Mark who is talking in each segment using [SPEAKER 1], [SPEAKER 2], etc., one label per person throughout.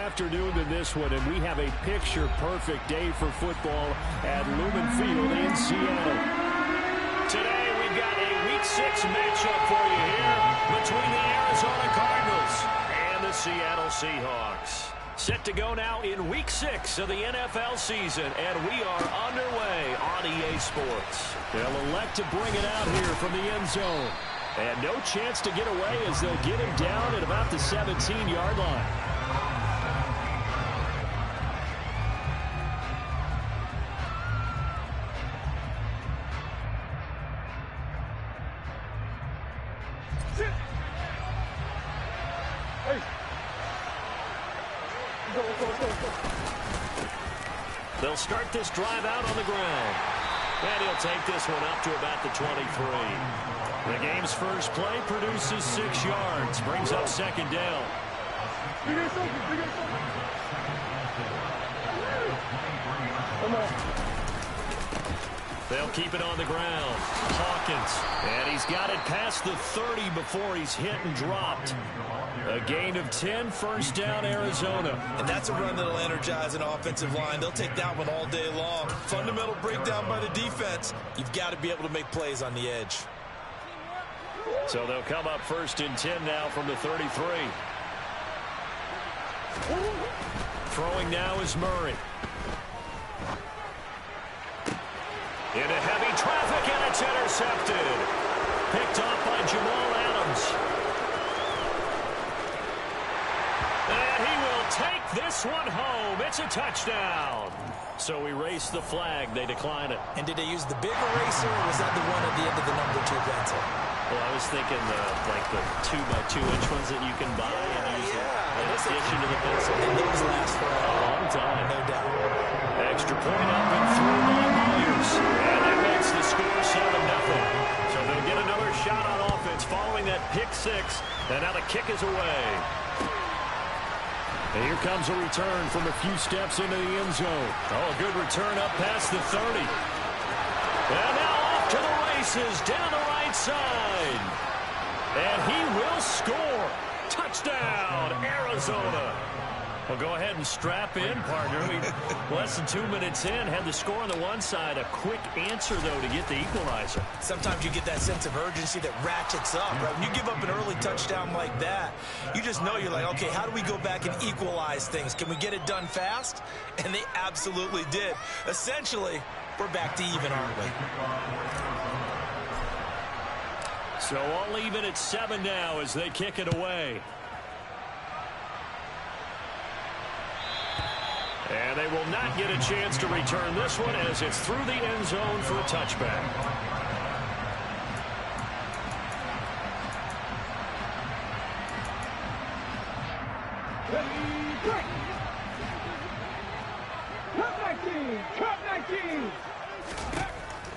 [SPEAKER 1] afternoon than this one, and we have a picture-perfect day for football at Lumen Field in Seattle. Today, we've got a Week 6 matchup for you here between the Arizona Cardinals and the Seattle Seahawks. Set to go now in Week 6 of the NFL season, and we are underway on EA Sports. They'll elect to bring it out here from the end zone. And no chance to get away as they'll get him down at about the 17-yard line. They'll start this drive out on the ground. And he'll take this one up to about the 23. The game's first play produces 6 yards. Brings up second down. They'll keep it on the ground. Hawkins. And he's got it past the 30 before he's hit and dropped. A gain of 10, first down, Arizona.
[SPEAKER 2] And that's a run that'll energize an offensive line. They'll take that one all day long. Fundamental breakdown by the defense. You've got to be able to make plays on the edge.
[SPEAKER 1] So they'll come up first and 10 now from the 33. Throwing now is Murray. Into heavy traffic, and it's intercepted. Picked off by Jamal Adams. And he will take this one home. It's a touchdown. So we race the flag. They decline it.
[SPEAKER 2] And did they use the big eraser, or was that the one at the end of the number 2 pencil?
[SPEAKER 1] Well, I was thinking like the 2x2-inch ones that you can buy and use in addition to the pencil.
[SPEAKER 2] And those last for
[SPEAKER 1] a long time.
[SPEAKER 2] No doubt.
[SPEAKER 1] Extra point up and through by Myers. And that makes the score 7-0. So they'll get another shot on offense following that pick 6. And now the kick is away. And here comes a return from a few steps into the end zone. Oh, a good return up past the 30. And now off to the races down the right side. And he will score. Touchdown, Arizona. Well, go ahead and strap in, partner. Less than 2 minutes in, had the score on the one side. A quick answer, though, to get the equalizer.
[SPEAKER 2] Sometimes you get that sense of urgency that ratchets up, right? When you give up an early touchdown like that, you just know you're like, okay, how do we go back and equalize things? Can we get it done fast? And they absolutely did. Essentially, we're back to even, aren't we?
[SPEAKER 1] So all even at 7 now as they kick it away. And they will not get a chance to return this one as it's through the end zone for a touchback.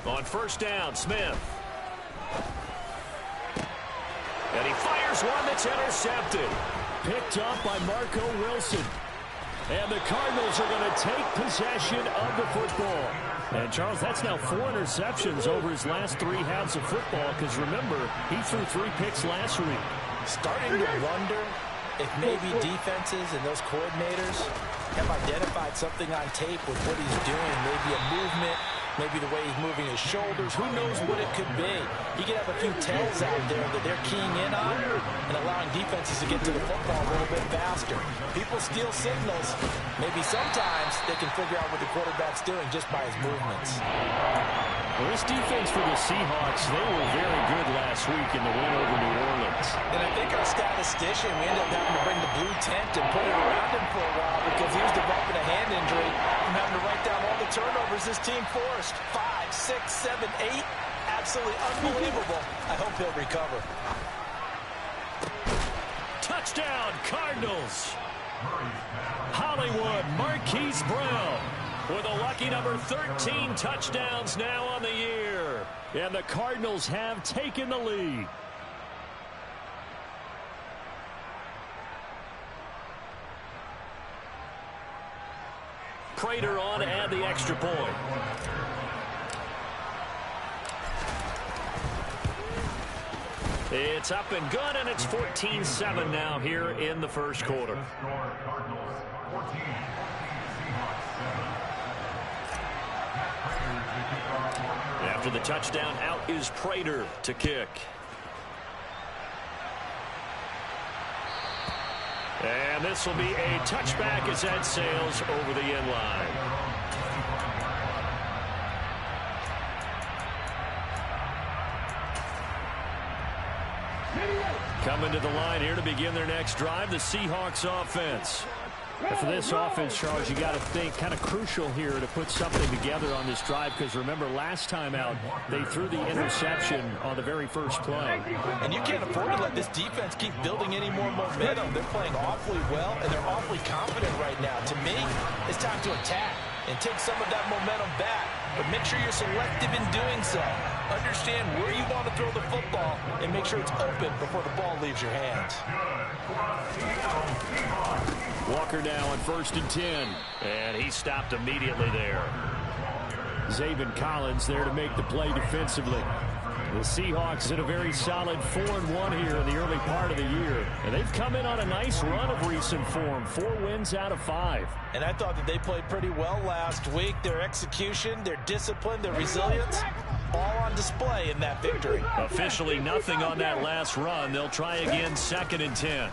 [SPEAKER 1] On first down, Smith. And he fires one that's intercepted. Picked up by Marco Wilson. And the Cardinals are going to take possession of the football. And, Charles, that's now 4 interceptions over his last 3 halves of football because, remember, he threw 3 picks last week.
[SPEAKER 2] Starting to wonder if maybe defenses and those coordinators have identified something on tape with what he's doing. Maybe a movement, maybe the way he's moving his shoulders. Who knows what it could be? He could have a few tells out there that they're keying in on and allowing defenses to get to the football a little bit faster. People steal signals. Maybe sometimes they can figure out what the quarterback's doing just by his movements.
[SPEAKER 1] Well, this defense for the Seahawks, they were very good last week in the win over New Orleans.
[SPEAKER 2] And I think our statistician, we ended up having to bring the blue tent and put it around him for a while because he was developing a hand injury from having to write down all the turnovers this team forced. 5, 6, 7, 8. Absolutely unbelievable. I hope he'll recover.
[SPEAKER 1] Touchdown, Cardinals. Hollywood Marquise Brown with a lucky number 13 touchdowns now on the year. And the Cardinals have taken the lead. Prater on to add the extra point. It's up and good, and it's 14-7 now here in the first quarter. After the touchdown, out is Prater to kick. And this will be a touchback as that sails over the end line. Coming to the line here to begin their next drive, the Seahawks offense. And for this offense, Charles, you got to think kind of crucial here to put something together on this drive, because remember last time out they threw the interception on the very first play.
[SPEAKER 2] And you can't afford to let this defense keep building any more momentum. They're playing awfully well, and they're awfully confident right now. To me, it's time to attack and take some of that momentum back. But make sure you're selective in doing so. Understand where you want to throw the football and make sure it's open before the ball leaves your hands.
[SPEAKER 1] Walker now on 1st and 10. And he stopped immediately there. Zaven Collins there to make the play defensively. The Seahawks in a very solid 4-1 here in the early part of the year. And they've come in on a nice run of recent form. 4 wins out of 5.
[SPEAKER 2] And I thought that they played pretty well last week. Their execution, their discipline, their resilience, all on display in that victory.
[SPEAKER 1] Officially nothing on that last run. They'll try again 2nd and 10.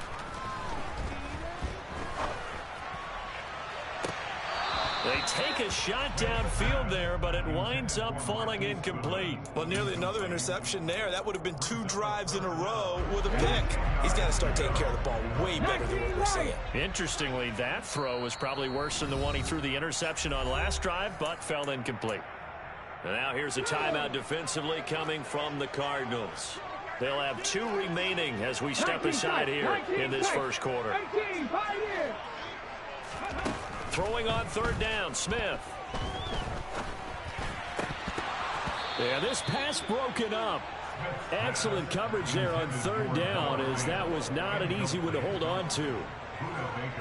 [SPEAKER 1] They take a shot downfield there, but it winds up falling incomplete.
[SPEAKER 2] Well, nearly another interception there. That would have been 2 drives in a row with a pick. He's got to start taking care of the ball way better than what we're seeing.
[SPEAKER 1] Interestingly, that throw was probably worse than the one he threw the interception on last drive, but fell incomplete. And now here's a timeout defensively coming from the Cardinals. They'll have 2 remaining as we step aside here in this first quarter. Throwing on 3rd down, Smith. Yeah, this pass broken up. Excellent coverage there on 3rd down, as that was not an easy one to hold on to.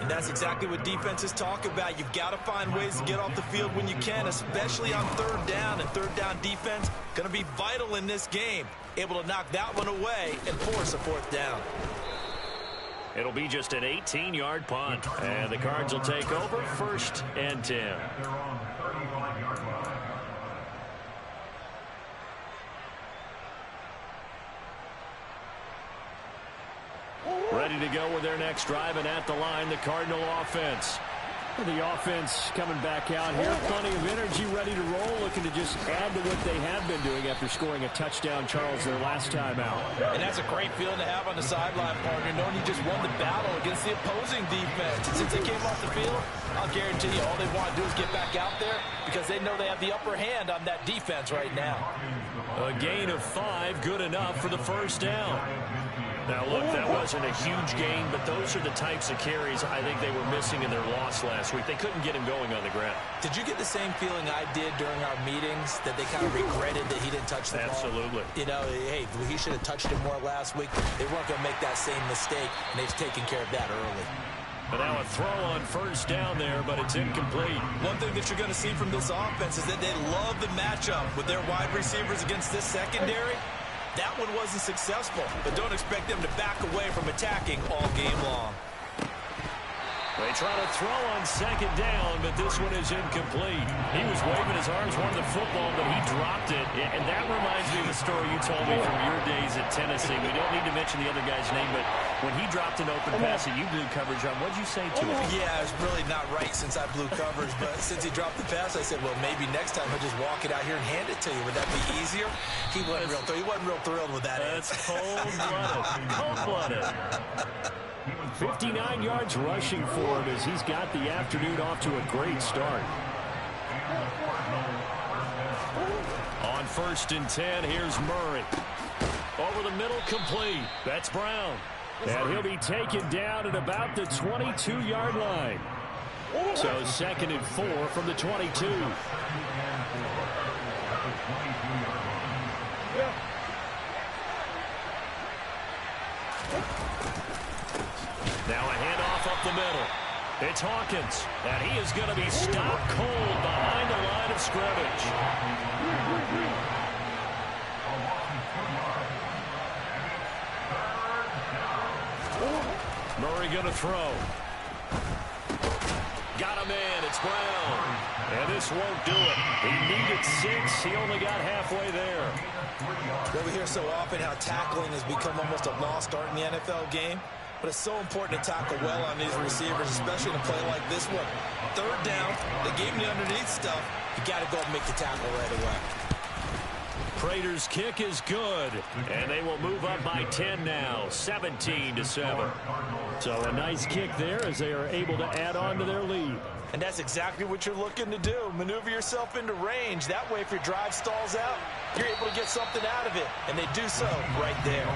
[SPEAKER 2] And that's exactly what defenses talk about. You've got to find ways to get off the field when you can, especially on 3rd down. And 3rd down defense going to be vital in this game. Able to knock that one away and force a 4th down.
[SPEAKER 1] It'll be just an 18-yard punt. And the Cards will take over 1st and 10. Ready to go with their next drive, and at the line, the Cardinal offense. The offense coming back out here. Plenty of energy, ready to roll, looking to just add to what they have been doing after scoring a touchdown, Charles, their last time out.
[SPEAKER 2] And that's a great feeling to have on the sideline, partner, knowing you just won the battle against the opposing defense. And since they came off the field, I'll guarantee you all they want to do is get back out there because they know they have the upper hand on that defense right now.
[SPEAKER 1] A gain of 5, good enough for the 1st down. Now, look, that wasn't a huge gain, but those are the types of carries I think they were missing in their loss last week. They couldn't get him going on the ground.
[SPEAKER 2] Did you get the same feeling I did during our meetings, that they kind of regretted that he didn't touch the ball?
[SPEAKER 1] Absolutely.
[SPEAKER 2] You know, hey, he should have touched it more last week. They weren't going to make that same mistake, and they've taken care of that early.
[SPEAKER 1] But now a throw on 1st down there, but it's incomplete.
[SPEAKER 2] One thing that you're going to see from this offense is that they love the matchup with their wide receivers against this secondary. That one wasn't successful, but don't expect them to back away from attacking all game long.
[SPEAKER 1] They try to throw on 2nd down, but this one is incomplete. He was waving his arms, wanted the football, but he dropped it. And that reminds me of the story you told me from your days at Tennessee. We don't need to mention the other guy's name, but when he dropped an open pass that you blew coverage on, what did you say to him?
[SPEAKER 2] Yeah, it was really not right since I blew coverage, but since he dropped the pass, I said, well, maybe next time I'll just walk it out here and hand it to you. Would that be easier? He wasn't real thrilled with that.
[SPEAKER 1] That's cold-blooded. Cold-blooded. 59 yards rushing for him as he's got the afternoon off to a great start. On 1st and 10, here's Murray. Over the middle, complete. That's Brown. And he'll be taken down at about the 22-yard line. So 2nd and 4 from the 22. Now a handoff up the middle. It's Hawkins, and he is going to be stopped cold behind the line of scrimmage. Murray going to throw. Got him in. It's Brown. And this won't do it. He needed 6. He only got halfway there.
[SPEAKER 2] Well, we hear so often how tackling has become almost a lost art in the NFL game. But it's so important to tackle well on these receivers, especially in a play like this one. Third down, they gave him the underneath stuff. You got to go and make the tackle right away.
[SPEAKER 1] Prater's kick is good, and they will move up by 10 now, 17-7. So a nice kick there as they are able to add on to their lead.
[SPEAKER 2] And that's exactly what you're looking to do. Maneuver yourself into range. That way, if your drive stalls out, you're able to get something out of it. And they do so right there.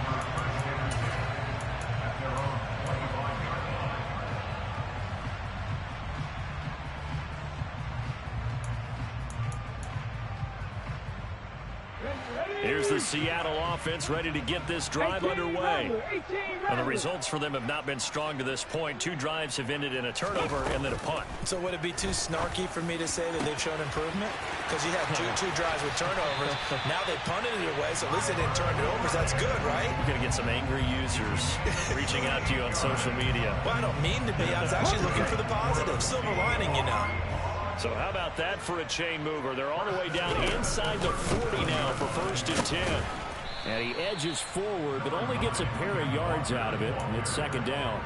[SPEAKER 1] Here's the Seattle offense ready to get this drive underway. And the results for them have not been strong to this point. 2 drives have ended in a turnover and then a punt.
[SPEAKER 2] So would it be too snarky for me to say that they've shown improvement? Because you had two drives with turnovers. Now they punted it away, so at least they didn't turn it over. So that's good, right?
[SPEAKER 1] You're going to get some angry users reaching out to you on social media.
[SPEAKER 2] Well, I don't mean to be. I was actually looking for the positive. Silver lining, you know.
[SPEAKER 1] So how about that for a chain mover? They're all the way down inside the 40 now for 1st and 10. And he edges forward, but only gets a pair of yards out of it, and it's 2nd down.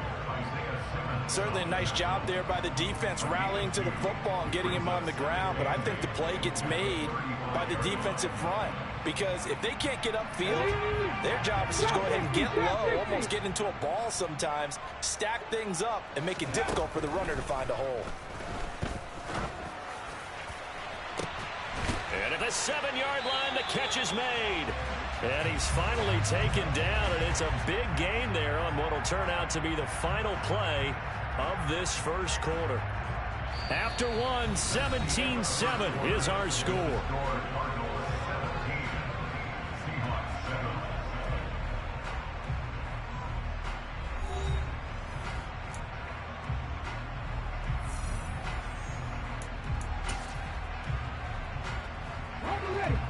[SPEAKER 2] Certainly a nice job there by the defense rallying to the football and getting him on the ground, but I think the play gets made by the defensive front. Because if they can't get upfield, their job is to go ahead and get low, almost get into a ball sometimes, stack things up, and make it difficult for the runner to find a hole.
[SPEAKER 1] And at the 7-yard line, the catch is made. And he's finally taken down, and it's a big gain there on what will turn out to be the final play of this first quarter. After 1, 17-7 is our score.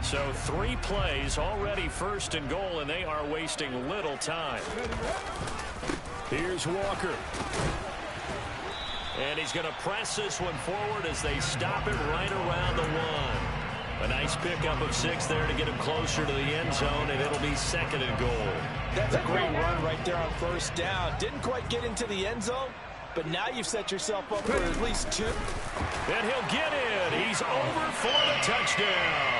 [SPEAKER 1] So 3 plays already 1st and goal, and they are wasting little time. Here's Walker. And he's going to press this one forward as they stop it right around the 1. A nice pickup of 6 there to get him closer to the end zone, and it'll be 2nd and goal.
[SPEAKER 2] That's a great run right there on 1st down. Didn't quite get into the end zone, but now you've set yourself up for at least 2.
[SPEAKER 1] And he'll get in. He's over for the touchdown.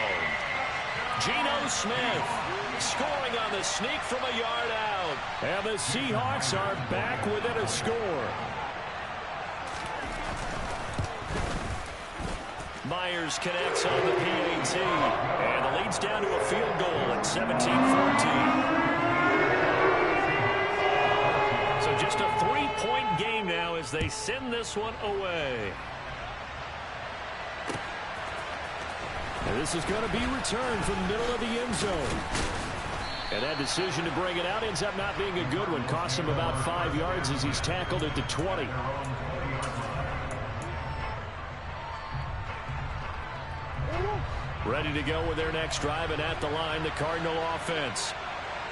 [SPEAKER 1] Geno Smith scoring on the sneak from a yard out. And the Seahawks are back within a score. Myers connects on the PAT. And the lead's down to a field goal at 17-14. So just a 3-point game now as they send this one away. And this is going to be returned from the middle of the end zone. And that decision to bring it out ends up not being a good one. Costs him about 5 yards as he's tackled at the 20. Ready to go with their next drive, and at the line, the Cardinal offense.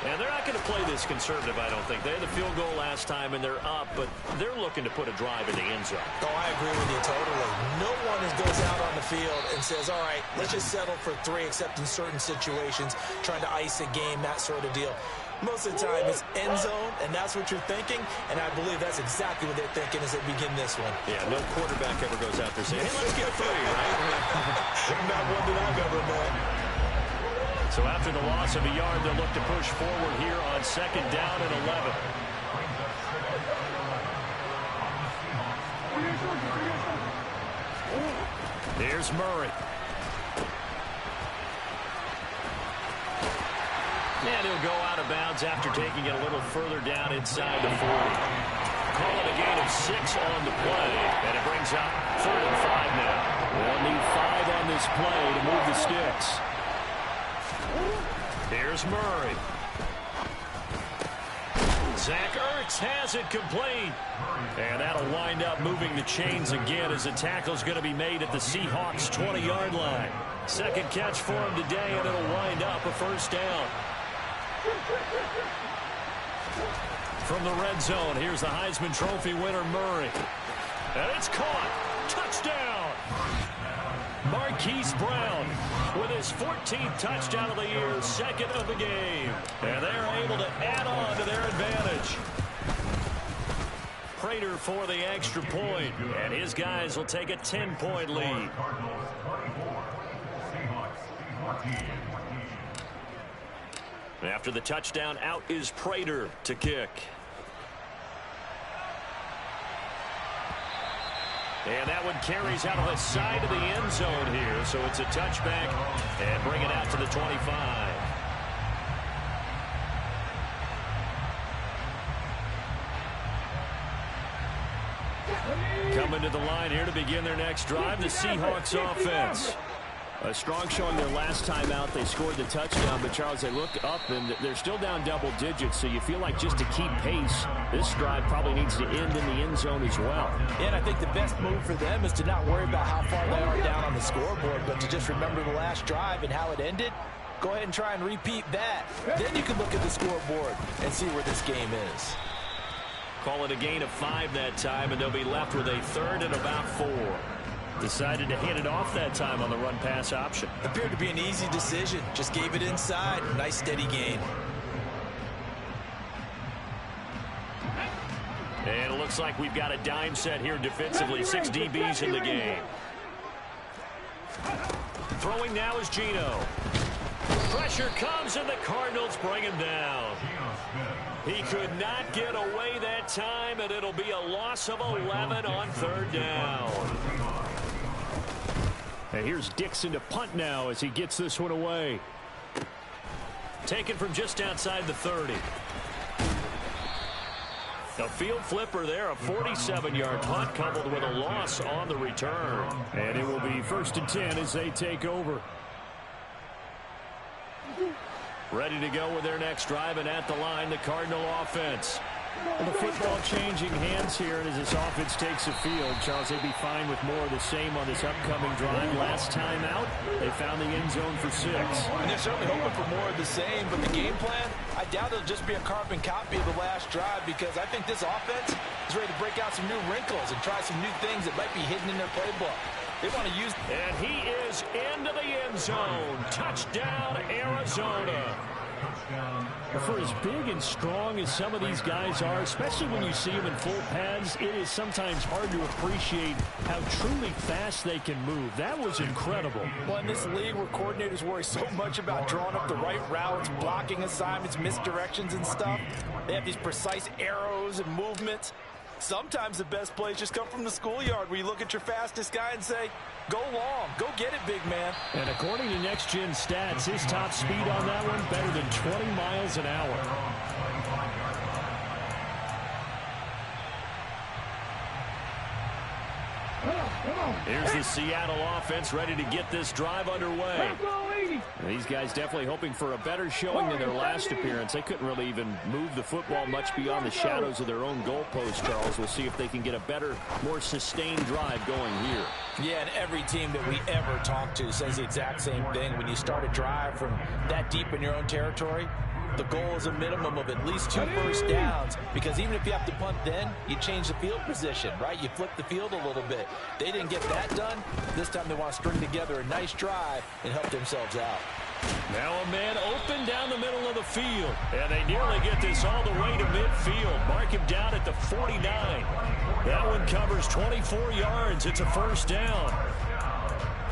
[SPEAKER 1] And they're not going to play this conservative, I don't think. They had the field goal last time, and they're up, but they're looking to put a drive in the end zone.
[SPEAKER 2] Oh, I agree with you totally. No one goes out on the field and says, all right, let's just settle for 3, except in certain situations, trying to ice a game, that sort of deal. Most of the time, it's end zone, and that's what you're thinking, and I believe that's exactly what they're thinking as they begin this one.
[SPEAKER 1] Yeah, no quarterback ever goes out there saying, hey, let's get 3, right?
[SPEAKER 2] Not one that I've ever met.
[SPEAKER 1] So after the loss of a yard, they'll look to push forward here on 2nd down and 11. Here's Murray. And he'll go out of bounds after taking it a little further down inside the 40. Call it a gain of 6 on the play, and it brings up 3rd and 5 now. They'll need 5 on this play to move the sticks. Here's Murray. Zach Ertz has it complete. And that'll wind up moving the chains again as the tackle's going to be made at the Seahawks' 20-yard line. 2nd catch for him today, and it'll wind up a 1st down. From the red zone, here's the Heisman Trophy winner, Murray. And it's caught. Touchdown. Marquise Brown with his 14th touchdown of the year, second of the game. And they're able to add on to their advantage. Prater for the extra point, and his guys will take a 10-point lead. After the touchdown, out is Prater to kick. And that one carries out of the side of the end zone here, so it's a touchback and bring it out to the 25. Coming to the line here to begin their next drive, the Seahawks offense. A strong showing their last time out. They scored the touchdown, but Charles, they look up and they're still down double digits, so you feel like just to keep pace, this drive probably needs to end in the end zone as well.
[SPEAKER 2] And I think the best move for them is to not worry about how far they are down on the scoreboard, but to just remember the last drive and how it ended. Go ahead and try and repeat that. Then you can look at the scoreboard and see where this game is.
[SPEAKER 1] Call it a gain of 5 that time, and they'll be left with a third and about 4. Decided to hand it off that time on the run-pass option.
[SPEAKER 2] Appeared to be an easy decision. Just gave it inside. Nice, steady gain.
[SPEAKER 1] And it looks like we've got a dime set here defensively. 6 DBs in the game. Throwing now is Geno. Pressure comes, and the Cardinals bring him down. He could not get away that time, and it'll be a loss of 11 on third down. And here's Dixon to punt now as he gets this one away. Taken from just outside the 30. A field flipper there, a 47-yard punt coupled with a loss on the return. And it will be 1st and 10 as they take over. Ready to go with their next drive, and at the line, the Cardinal offense. And the football changing hands here, and as this offense takes the field, Charles, they'd be fine with more of the same on this upcoming drive. Last time out, they found the end zone for 6.
[SPEAKER 2] And they're certainly hoping for more of the same, but the game plan, I doubt it'll just be a carbon copy of the last drive, because I think this offense is ready to break out some new wrinkles and try some new things that might be hidden in their playbook. They want to use...
[SPEAKER 1] And he is into the end zone. Touchdown, Arizona. For as big and strong as some of these guys are, especially when you see them in full pads, it is sometimes hard to appreciate how truly fast they can move. That was incredible.
[SPEAKER 2] Well, in this league where coordinators worry so much about drawing up the right routes, blocking assignments, misdirections and stuff, they have these precise arrows and movements. Sometimes the best plays just come from the schoolyard where you look at your fastest guy and say, go long, go get it, big man.
[SPEAKER 1] And according to Next Gen Stats, his top speed on that one better than 20 miles an hour. Here's the Seattle offense ready to get this drive underway. And these guys definitely hoping for a better showing than their last appearance. They couldn't really even move the football much beyond the shadows of their own goalpost, Charles. We'll see if they can get a better, more sustained drive going here.
[SPEAKER 2] Yeah, and every team that we ever talk to says the exact same thing. When you start a drive from that deep in your own territory, the goal is a minimum of at least 2 first downs, because even if you have to punt then, you change the field position, right? You flip the field a little bit. They didn't get that done. This time they want to string together a nice drive and help themselves out.
[SPEAKER 1] Now a man open down the middle of the field, and they nearly get this all the way to midfield. Mark him down at the 49. That one covers 24 yards. It's a first down.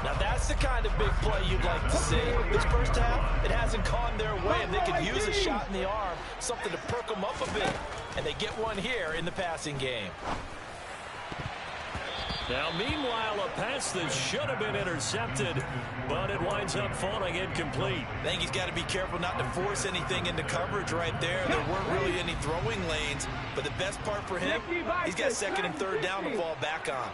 [SPEAKER 2] Now that's the kind of big play you'd like to see. This first half, it hasn't gone their way, and they could use a shot in the arm, something to perk them up a bit. And they get one here in the passing game.
[SPEAKER 1] Now, meanwhile, a pass that should have been intercepted, but it winds up falling incomplete.
[SPEAKER 2] I think he's got to be careful not to force anything into coverage right there. There weren't really any throwing lanes, but the best part for him, he's got 2nd and 3rd down to fall back on.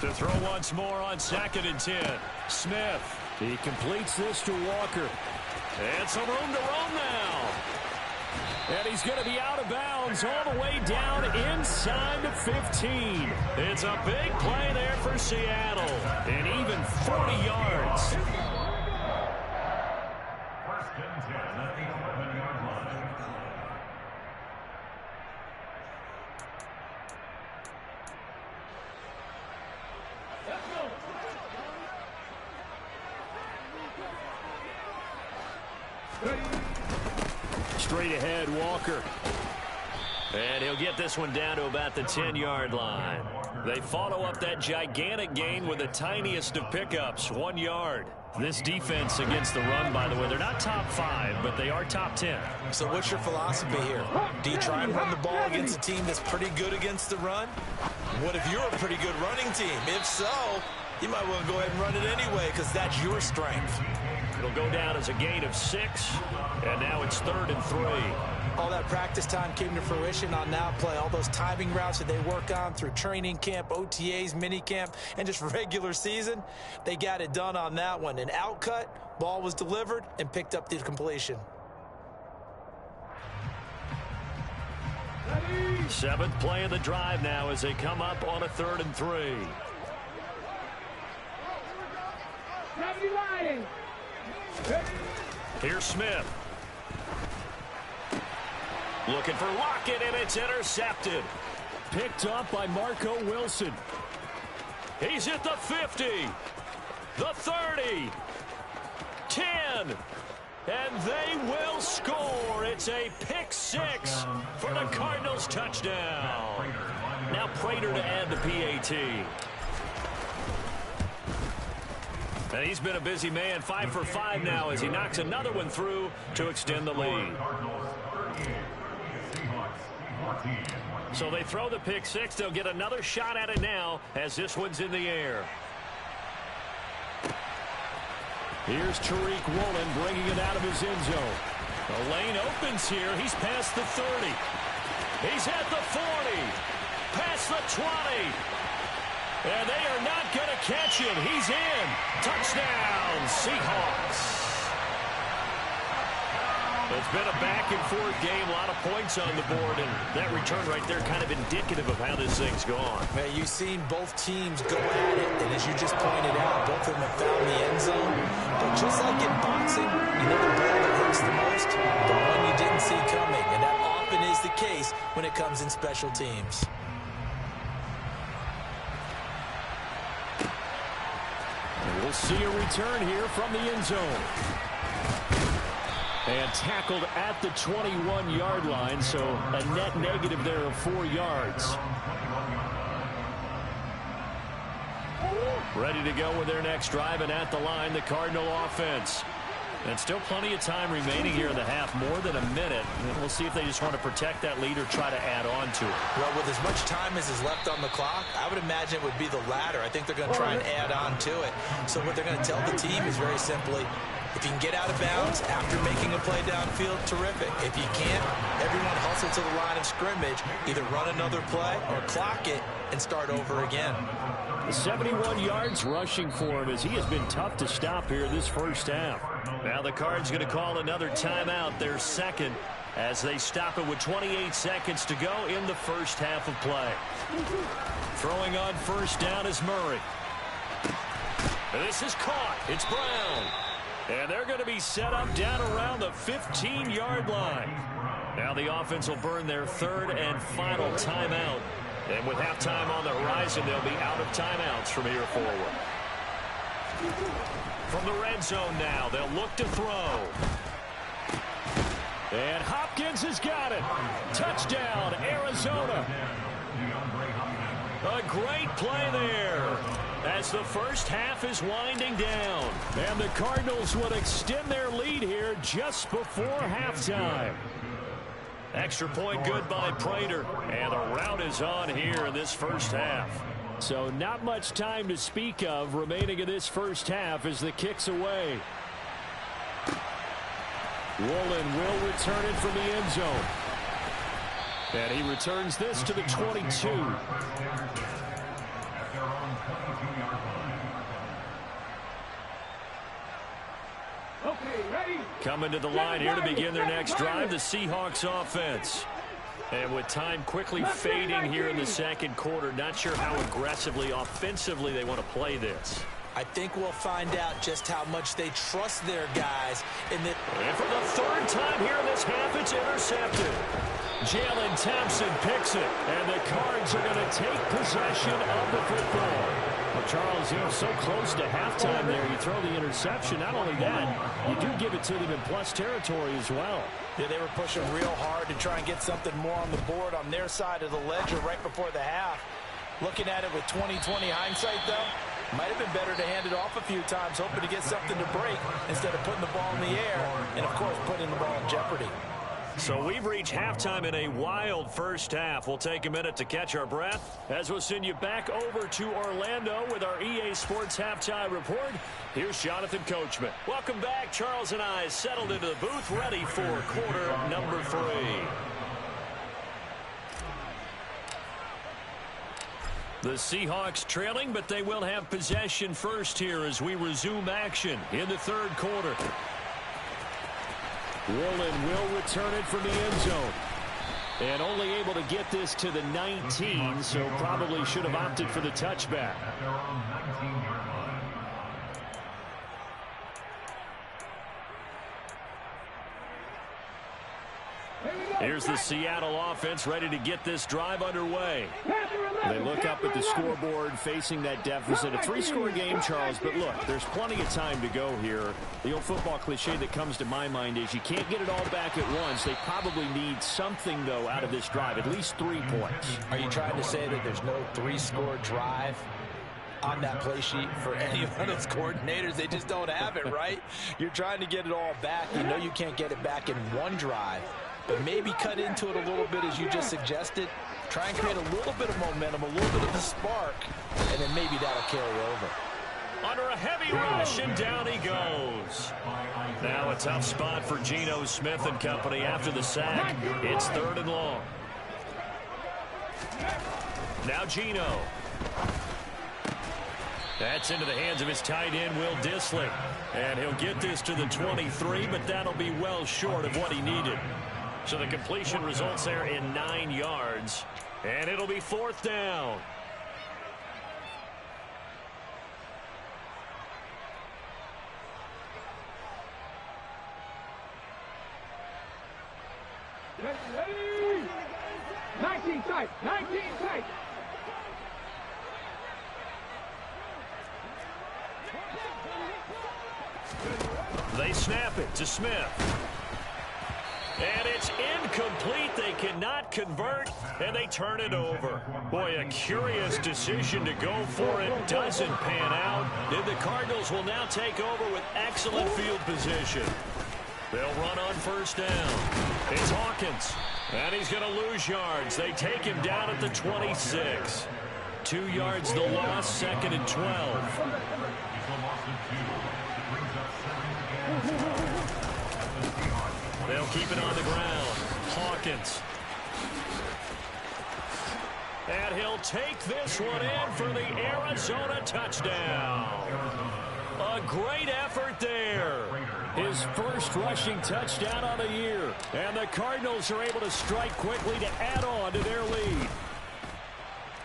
[SPEAKER 1] To throw once more on 2nd and 10. Smith. He completes this to Walker. And some room to roam now. And he's going to be out of bounds all the way down inside the 15. It's a big play there for Seattle. And even 40 yards.
[SPEAKER 3] 1st and 10 at the 11-yard line.
[SPEAKER 1] Straight ahead, Walker. And he'll get this one down to about the 10-yard line. They follow up that gigantic gain with the tiniest of pickups, 1 yard. This defense against the run, by the way, they're not top 5, but they are top 10.
[SPEAKER 2] So what's your philosophy here? Do you try and run the ball against a team that's pretty good against the run? What if you're a pretty good running team? If so, you might want to go ahead and run it anyway because that's your strength.
[SPEAKER 1] It'll go down as a gain of 6, and now it's 3rd and 3.
[SPEAKER 2] All that practice time came to fruition on that play. All those timing routes that they work on through training camp, OTAs, minicamp, and just regular season, they got it done on that one. An outcut, ball was delivered, and picked up the completion.
[SPEAKER 1] 7th play of the drive now as they come up on a 3rd and 3. Here's Smith. Looking for Lockett, and it's intercepted. Picked up by Marco Wilson. He's at the 50, the 30, 10, and they will score. It's a pick 6 for the Cardinals touchdown. Now Prater to add the PAT. And he's been a busy man, 5 for 5 now as he knocks another one through to extend the lead. So they throw the pick 6. They'll get another shot at it now as this one's in the air. Here's Tariq Woolen bringing it out of his end zone. The lane opens here. He's past the 30. He's at the 40. Past the 20. And they are not going to catch him. He's in. Touchdown, Seahawks. It's been a back-and-forth game, a lot of points on the board, and that return right there kind of indicative of how this thing's gone.
[SPEAKER 2] Man, you've seen both teams go at it, and as you just pointed out, both of them have found the end zone. But just like in boxing, you know the ball that hurts the most? The one you didn't see coming, and that often is the case when it comes in special teams.
[SPEAKER 1] And we'll see a return here from the end zone. And tackled at the 21-yard line, so a net negative there of 4 yards. Ready to go with their next drive, and at the line, the Cardinal offense. And still plenty of time remaining here in the half, more than a minute. And we'll see if they just want to protect that lead or try to add on to it.
[SPEAKER 2] Well, with as much time as is left on the clock, I would imagine it would be the latter. I think they're going to try and add on to it. So what they're going to tell the team is very simply, if you can get out of bounds after making a play downfield, terrific. If you can't, everyone hustle to the line of scrimmage, either run another play or clock it and start over again.
[SPEAKER 1] 71 yards rushing for him as he has been tough to stop here this first half. Now the Cards going to call another timeout, their second, as they stop it with 28 seconds to go in the first half of play. Throwing on first down is Murray. This is caught. It's Brown. And they're going to be set up down around the 15-yard line. Now the offense will burn their 3rd and final timeout. And with halftime on the horizon, they'll be out of timeouts from here forward. From the red zone now, they'll look to throw. And Hopkins has got it. Touchdown, Arizona. A great play there as the first half is winding down. And the Cardinals would extend their lead here just before halftime. Extra point good by Prater. And the rout is on here in this first half. So not much time to speak of remaining in this first half as the kick's away. Woolen will return it from the end zone. And he returns this to the 22. Coming to the line here to begin their next drive, the Seahawks offense. And with time quickly fading here in the second quarter, not sure how aggressively, offensively they want to play this.
[SPEAKER 2] I think we'll find out just how much they trust their guys. And
[SPEAKER 1] for the 3rd time here in this half, it's intercepted. Jalen Thompson picks it, and the Cards are going to take possession of the football. Well, Charles, so close to halftime there. You throw the interception. Not only that, you do give it to them in plus territory as well.
[SPEAKER 2] Yeah, they were pushing real hard to try and get something more on the board on their side of the ledger right before the half. Looking at it with 20/20 hindsight, though, might have been better to hand it off a few times, hoping to get something to break instead of putting the ball in the air and, of course, putting the ball in jeopardy.
[SPEAKER 1] So we've reached halftime in a wild first half. We'll take a minute to catch our breath as we'll send you back over to Orlando with our EA Sports Halftime Report. Here's Jonathan Coachman. Welcome back. Charles and I settled into the booth, ready for quarter number 3. The Seahawks trailing, but they will have possession first here as we resume action in the third quarter. Woolen will return it from the end zone. And only able to get this to the 19, so probably should have opted for the touchback. Here's the Seattle offense ready to get this drive underway. They look up at the scoreboard facing that deficit. A 3-score game, Charles, but look, there's plenty of time to go here. The old football cliche that comes to my mind is you can't get it all back at once. They probably need something, though, out of this drive, at least 3 points.
[SPEAKER 2] Are you trying to say that there's no 3-score drive on that play sheet for any of its coordinators? They just don't have it, right? You're trying to get it all back. You know you can't get it back in one drive, but maybe cut into it a little bit as you just suggested. Try and create a little bit of momentum, a little bit of a spark, and then maybe that'll carry over.
[SPEAKER 1] Under a heavy rush, and down he goes. Now a tough spot for Geno Smith and company after the sack. It's 3rd and long. Now Geno. That's into the hands of his tight end, Will Dissly. And he'll get this to the 23, but that'll be well short of what he needed. So the completion results there in 9 yards. And it'll be 4th down.
[SPEAKER 4] Ready? 19 tight. 19 tight.
[SPEAKER 1] They snap it to Smith. And it's incomplete. They cannot convert, and they turn it over. Boy, a curious decision to go for it. Doesn't pan out. And the Cardinals will now take over with excellent field position. They'll run on 1st down. It's Hawkins, and he's going to lose yards. They take him down at the 26. 2 yards the loss, 2nd and 12. They'll keep it on the ground. Hawkins. And he'll take this one in for the Arizona touchdown. A great effort there. His first rushing touchdown on the year. And the Cardinals are able to strike quickly to add on to their lead.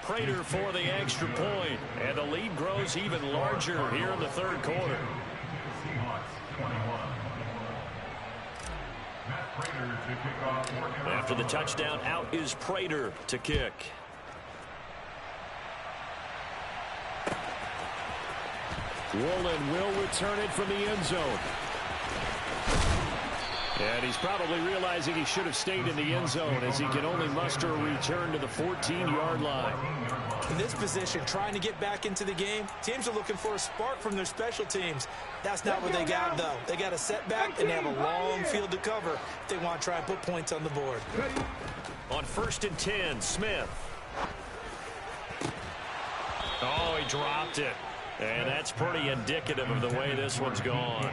[SPEAKER 1] Prater for the extra point. And the lead grows even larger here in the 3rd quarter. After the touchdown, out is Prater to kick. Woolen will return it from the end zone. And he's probably realizing he should have stayed in the end zone as he can only muster a return to the 14-yard line.
[SPEAKER 2] In this position, trying to get back into the game, teams are looking for a spark from their special teams. That's not what they got, though. They got a setback, and they have a long field to cover if they want to try and put points on the board.
[SPEAKER 1] On 1st and 10, Smith. Oh, he dropped it. And that's pretty indicative of the way this one's gone.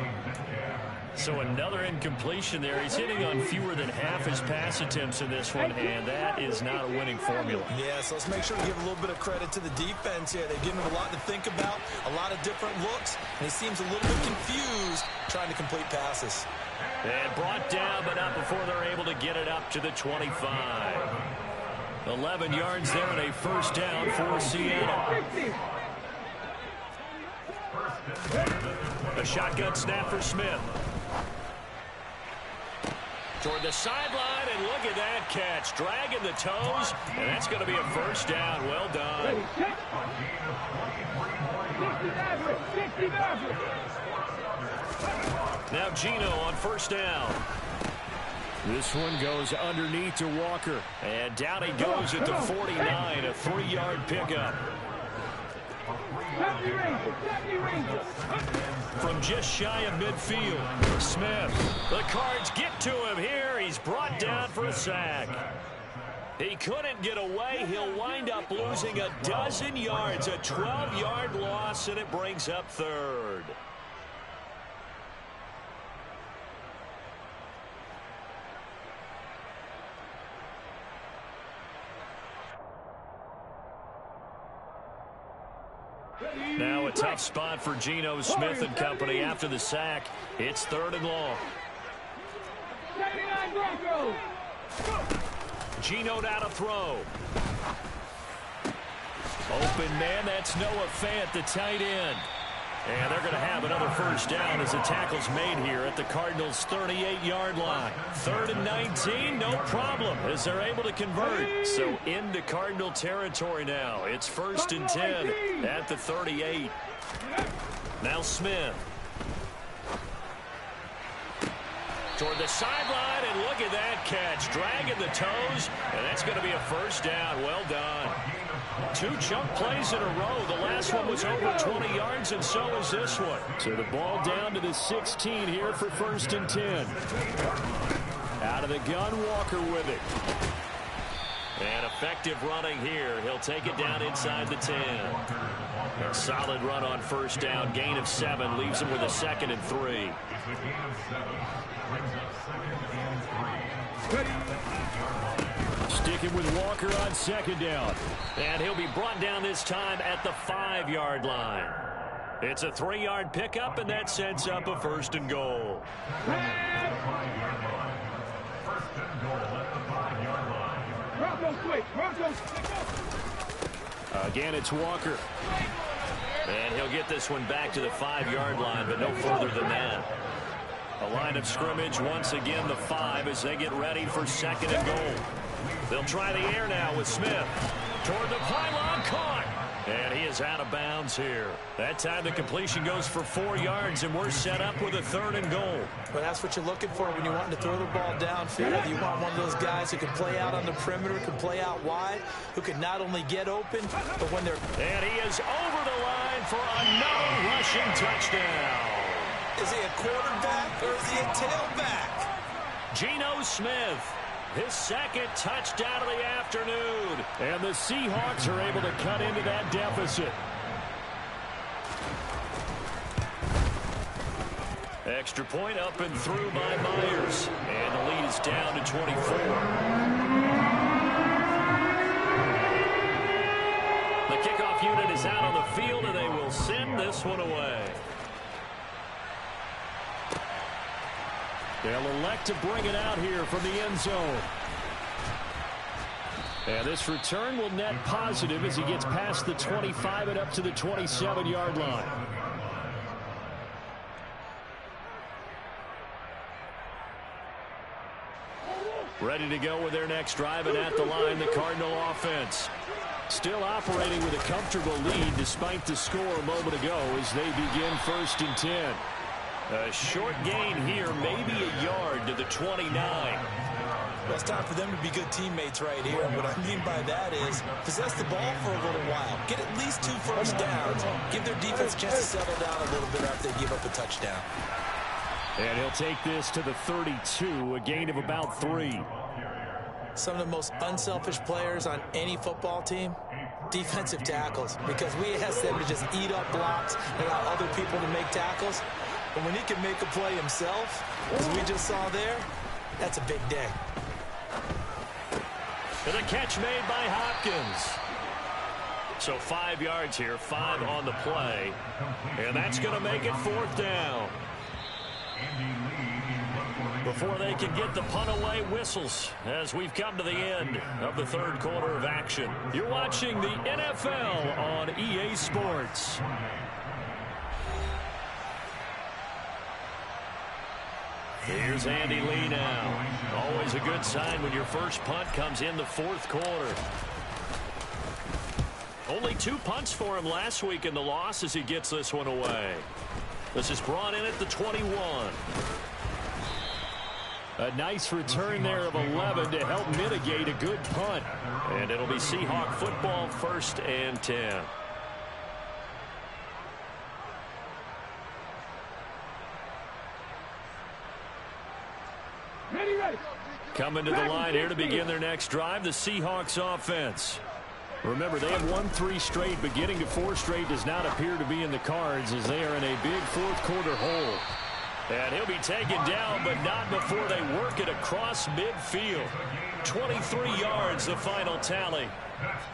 [SPEAKER 1] So another incompletion there. He's hitting on fewer than half his pass attempts in this one, and that is not a winning formula.
[SPEAKER 2] Yeah, so let's make sure to give a little bit of credit to the defense here. They've given him a lot to think about, a lot of different looks, and he seems a little bit confused trying to complete passes.
[SPEAKER 1] And brought down, but not before they're able to get it up to the 25. 11 yards there and a 1st down for Seattle. A shotgun snap for Smith. Toward the sideline, and look at that catch. Dragging the toes, and that's going to be a 1st down. Well done. Now Gino on first down. This one goes underneath to Walker. And down he goes at the 49, a 3-yard pickup. From just shy of midfield, Smith. The Cards get to him here. He's brought down for a sack. He couldn't get away. He'll wind up losing a dozen yards, a 12-yard loss, and it brings up third. Now a tough spot for Geno Smith and company after the sack. It's 3rd and long. Geno now to throw. Open man, that's Noah Fant, the tight end. And they're going to have another first down as the tackle's made here at the Cardinals' 38-yard line. 3rd and 19, no problem, as they're able to convert. So into Cardinal territory now. It's 1st and 10 at the 38. Now Smith. Toward the sideline, and look at that catch. Dragging the toes, and that's going to be a first down. Well done. 2 chunk plays in a row. The last one was over 20 yards, and so is this one. So the ball down to the 16 here for 1st and 10. Out of the gun, Walker with it. And effective running here. He'll take it down inside the 10. A solid run on first down. Gain of 7 leaves him with a 2nd and 3. Sticking with Walker on 2nd down. And he'll be brought down this time at the 5-yard line. It's a 3-yard pickup, and that sets up a 1st and goal. Again, it's Walker. And he'll get this one back to the 5-yard line, but no further than that. A line of scrimmage once again, the 5, as they get ready for 2nd and goal. They'll try the air now with Smith. Toward the pylon, caught. And he is out of bounds here. That time the completion goes for 4 yards, and we're set up with a 3rd and goal.
[SPEAKER 2] Well, that's what you're looking for when you're wanting to throw the ball downfield. You want one of those guys who can play out on the perimeter, can play out wide, who can not only get open, but when they're...
[SPEAKER 1] And he is over the line for another rushing touchdown.
[SPEAKER 2] Is he a quarterback or is he a tailback?
[SPEAKER 1] Geno Smith, his 2nd touchdown of the afternoon. And the Seahawks are able to cut into that deficit. Extra point up and through by Myers. And the lead is down to 24. The kickoff unit is out on the field, and they will send this one away. They'll elect to bring it out here from the end zone. And this return will net positive as he gets past the 25 and up to the 27-yard line. Ready to go with their next drive, and at the line, the Cardinal offense. Still operating with a comfortable lead despite the score a moment ago as they begin 1st and 10. A short gain here, maybe a yard to the 29.
[SPEAKER 2] Well, it's time for them to be good teammates right here. And what I mean by that is possess the ball for a little while. Get at least 2 first downs. Give their defense a chance to settle down a little bit after they give up a touchdown.
[SPEAKER 1] And he'll take this to the 32, a gain of about 3.
[SPEAKER 2] Some of the most unselfish players on any football team, defensive tackles, because we ask them to just eat up blocks and allow other people to make tackles. But when he can make a play himself, as we just saw there, that's a big day.
[SPEAKER 1] And a catch made by Hopkins. So 5 yards here, 5 on the play. And that's going to make it 4th down. Before they can get the punt away, whistles as we've come to the end of the 3rd quarter of action. You're watching the NFL on EA Sports. Here's Andy Lee now. Always a good sign when your first punt comes in the 4th quarter. Only 2 punts for him last week in the loss as he gets this one away. This is brought in at the 21. A nice return there of 11 to help mitigate a good punt. And it'll be Seahawk football, 1st and 10.
[SPEAKER 4] Ready.
[SPEAKER 1] Coming to the line here to begin their next drive, the Seahawks offense. Remember, they have won 3 straight, but getting to 4 straight does not appear to be in the cards as they are in a big 4th quarter hole. And he'll be taken down, but not before they work it across midfield. 23 yards, the final tally.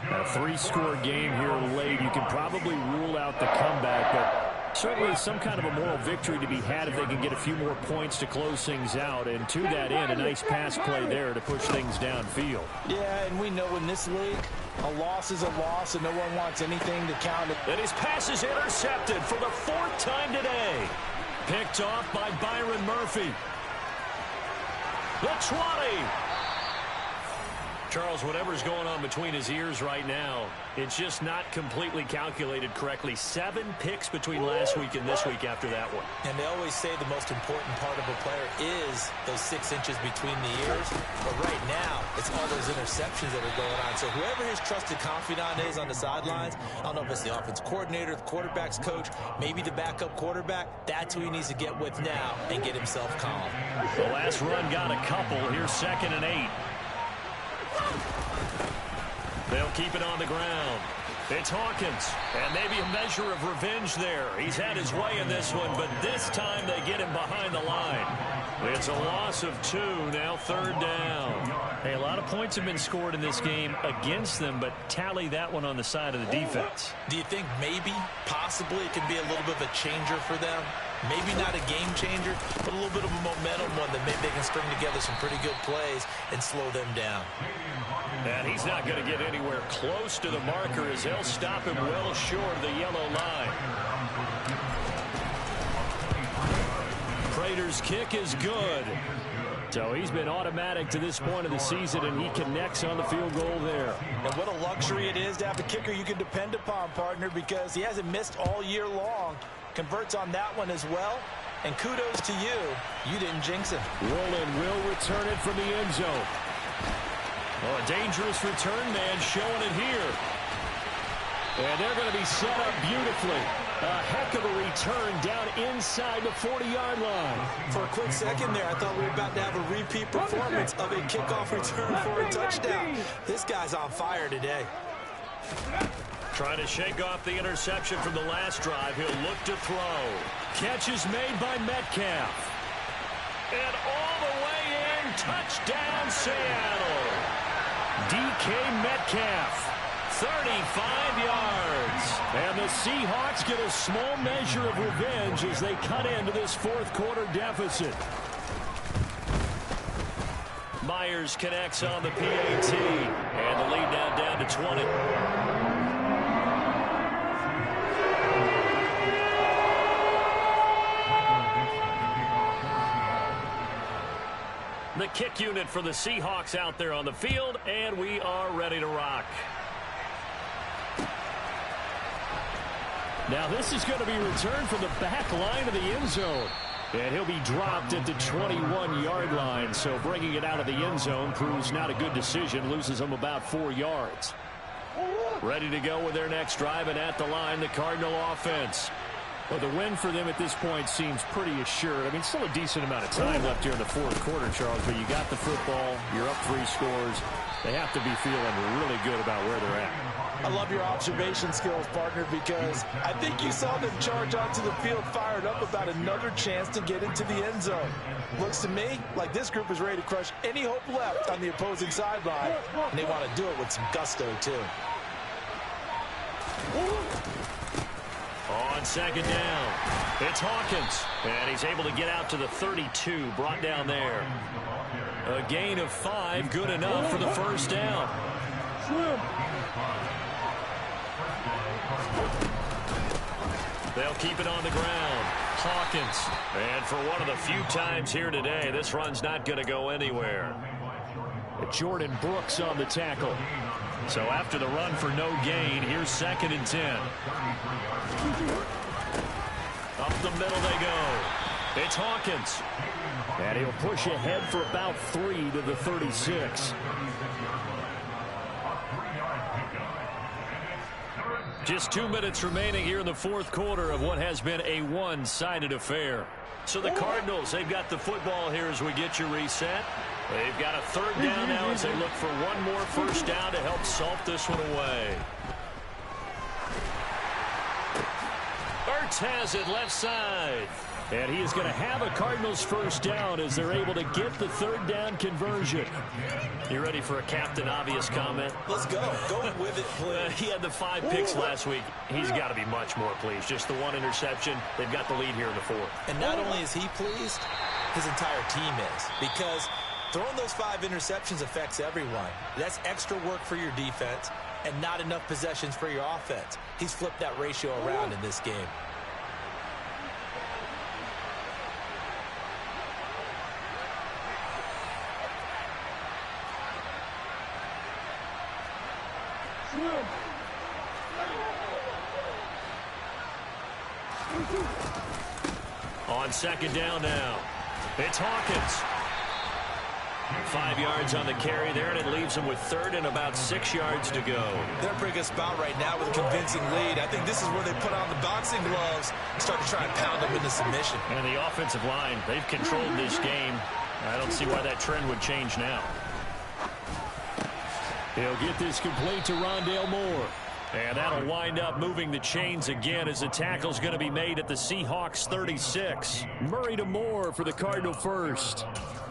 [SPEAKER 1] A 3-score game here late. You can probably rule out the comeback, but certainly some kind of a moral victory to be had if they can get a few more points to close things out. And to that end, a nice pass play there to push things downfield.
[SPEAKER 2] Yeah, and we know in this league, a loss is a loss, and no one wants anything to count it.
[SPEAKER 1] And his pass is intercepted for the 4th time today. Picked off by Byron Murphy. The 20. Charles, whatever's going on between his ears right now, it's just not completely calculated correctly. 7 picks between last week and this week after that one.
[SPEAKER 2] And they always say the most important part of a player is those 6 inches between the ears. But right now, it's all those interceptions that are going on. So whoever his trusted confidant is on the sidelines, I don't know if it's the offense coordinator, the quarterback's coach, maybe the backup quarterback, that's who he needs to get with now and get himself calm.
[SPEAKER 1] The last run got a couple. Here's 2nd and 8. They'll keep it on the ground. It's Hawkins, and maybe a measure of revenge there. He's had his way in this one, but this time they get him behind the line. It's a loss of 2, now 3rd down. Hey, a lot of points have been scored in this game against them, but tally that one on the side of the defense.
[SPEAKER 2] Do you think maybe, possibly, it can be a little bit of a changer for them? Maybe not a game changer, but a little bit of a momentum one that maybe they can string together some pretty good plays and slow them down.
[SPEAKER 1] And he's not going to get anywhere close to the marker as they'll stop him well short of the yellow line. Prater's kick is good. So he's been automatic to this point of the season, and he connects on the field goal there.
[SPEAKER 2] And what a luxury it is to have a kicker you can depend upon, partner, because he hasn't missed all year long. Converts on that one as well. And kudos to you. You didn't jinx him.
[SPEAKER 1] Roland will return it from the end zone. Oh, a dangerous return man showing it here. And they're going to be set up beautifully. A heck of a return down inside the 40-yard line.
[SPEAKER 2] For a quick second there, I thought we were about to have a repeat performance of a kickoff return for a touchdown. This guy's on fire today.
[SPEAKER 1] Trying to shake off the interception from the last drive. He'll look to throw. Catch is made by Metcalf. And all the way in, touchdown Seattle. DK Metcalf, 35 yards. And the Seahawks get a small measure of revenge as they cut into this 4th quarter deficit. Myers connects on the PAT. And the lead now down to 20. The kick unit for the Seahawks out there on the field, and we are ready to rock. Now this is going to be returned from the back line of the end zone. And he'll be dropped at the 21-yard line, so bringing it out of the end zone proves not a good decision, loses him about 4 yards. Ready to go with their next drive, and at the line, the Cardinal offense. Well, the win for them at this point seems pretty assured. I mean, still a decent amount of time left here in the 4th quarter, Charles, but you got the football, you're up 3 scores. They have to be feeling really good about where they're at.
[SPEAKER 2] I love your observation skills, partner, because I think you saw them charge onto the field fired up about another chance to get into the end zone. Looks to me like this group is ready to crush any hope left on the opposing sideline, and they want to do it with some gusto, too.
[SPEAKER 1] On 2nd down, it's Hawkins, and he's able to get out to the 32, brought down there. A gain of 5, good enough for the 1st down. They'll keep it on the ground. Hawkins, and for one of the few times here today, this run's not going to go anywhere. Jordan Brooks on the tackle. So after the run for no gain, here's 2nd and 10. Up the middle they go. It's Hawkins. And he'll push ahead for about 3 to the 36. Just 2 minutes remaining here in the 4th quarter of what has been a one-sided affair. So the Cardinals, they've got the football here as we get you reset. They've got a 3rd down now as they look for one more 1st down to help salt this one away. Ertz has it left side. And he is going to have a Cardinals 1st down as they're able to get the 3rd down conversion. You ready for a Captain Obvious comment?
[SPEAKER 2] Let's go. Go with it, please.
[SPEAKER 1] He had the 5 picks last week. He's got to be much more pleased. Just the 1 interception. They've got the lead here in the 4th.
[SPEAKER 2] And not only is he pleased, his entire team is. Because throwing those 5 interceptions affects everyone. That's extra work for your defense and not enough possessions for your offense. He's flipped that ratio around in this game.
[SPEAKER 1] On 2nd down now, it's Hawkins. 5 yards on the carry there, and it leaves them with 3rd and about 6 yards to go.
[SPEAKER 2] They're in a pretty good spot right now with a convincing lead. I think this is where they put on the boxing gloves and start to try and pound them into submission.
[SPEAKER 1] And the offensive line, they've controlled this game. I don't see why that trend would change now. He'll get this complete to Rondale Moore. And that'll wind up moving the chains again as the tackle's going to be made at the Seahawks 36. Murray to Moore for the Cardinal 1st.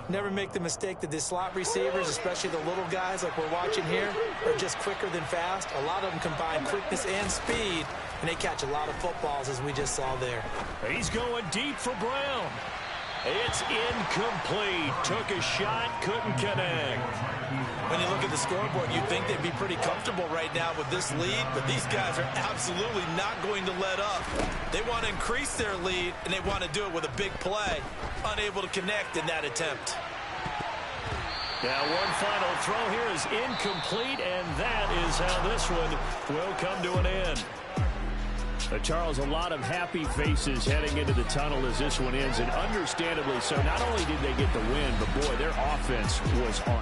[SPEAKER 2] Never make the mistake that the slot receivers, especially the little guys like we're watching here, are just quicker than fast. A lot of them combine quickness and speed, and they catch a lot of footballs as we just saw there.
[SPEAKER 1] He's going deep for Brown. It's incomplete. Took a shot, couldn't connect.
[SPEAKER 2] When you look at the scoreboard, you'd think they'd be pretty comfortable right now with this lead, but these guys are absolutely not going to let up. They want to increase their lead, and they want to do it with a big play. Unable to connect in that attempt.
[SPEAKER 1] Now one final throw here is incomplete, and that is how this one will come to an end. Charles, a lot of happy faces heading into the tunnel as this one ends, and understandably so. Not only did they get the win, but boy, their offense was on